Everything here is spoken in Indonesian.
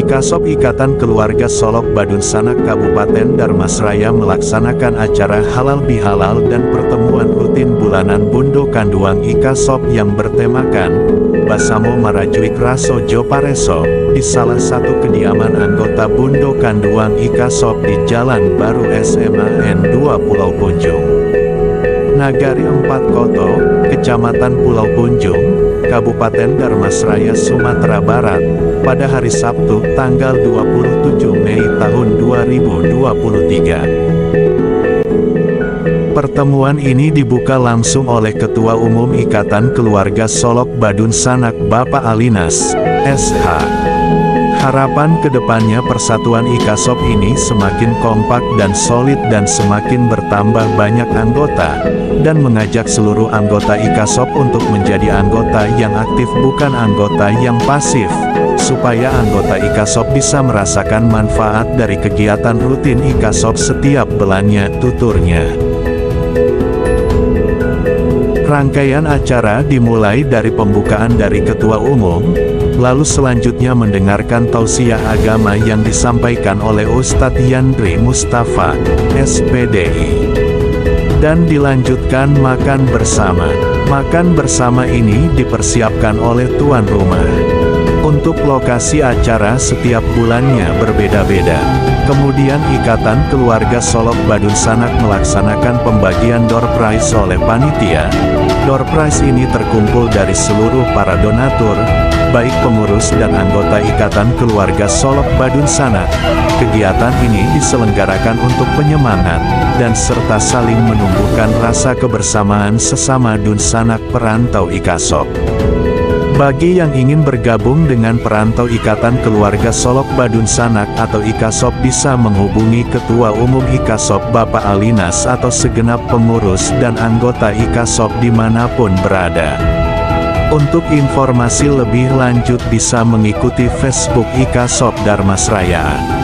IKASOP Ikatan Keluarga Solok Badun Sanak Kabupaten Dharmasraya melaksanakan acara halal bihalal dan pertemuan rutin bulanan Bundo Kanduang IKASOP yang bertemakan Basamo Marajuik Raso Jopareso di salah satu kediaman anggota Bundo Kanduang IKASOP di Jalan Baru SMA N2 Pulau Punjung, Nagari 4 Koto, Kecamatan Pulau Punjung, Kabupaten Dharmasraya, Sumatera Barat, pada hari Sabtu, tanggal 27 Mei tahun 2023. Pertemuan ini dibuka langsung oleh Ketua Umum Ikatan Keluarga Solok Badun Sanak Bapak Alinas, SH. Harapan kedepannya persatuan IKASOP ini semakin kompak dan solid dan semakin bertambah banyak anggota, dan mengajak seluruh anggota IKASOP untuk menjadi anggota yang aktif bukan anggota yang pasif, supaya anggota IKASOP bisa merasakan manfaat dari kegiatan rutin IKASOP setiap bulannya, tuturnya. Rangkaian acara dimulai dari pembukaan dari Ketua Umum, lalu selanjutnya mendengarkan tausiah agama yang disampaikan oleh Ustadz Yandri Mustafa, SPDI. Dan dilanjutkan makan bersama. Makan bersama ini dipersiapkan oleh tuan rumah. Untuk lokasi acara setiap bulannya berbeda-beda. Kemudian Ikatan Keluarga Solok Badun Sanak melaksanakan pembagian door prize oleh panitia. Door prize ini terkumpul dari seluruh para donatur, baik pengurus dan anggota Ikatan Keluarga Solok Badun Sanak. Kegiatan ini diselenggarakan untuk penyemangat, dan serta saling menumbuhkan rasa kebersamaan sesama Dun Sanak perantau IKASOP. Bagi yang ingin bergabung dengan perantau Ikatan Keluarga Solok Badun Sanak atau IKASOP bisa menghubungi Ketua Umum IKASOP Bapak Alinas atau segenap pengurus dan anggota IKASOP dimanapun berada. Untuk informasi lebih lanjut bisa mengikuti Facebook IKASOP Dharmasraya.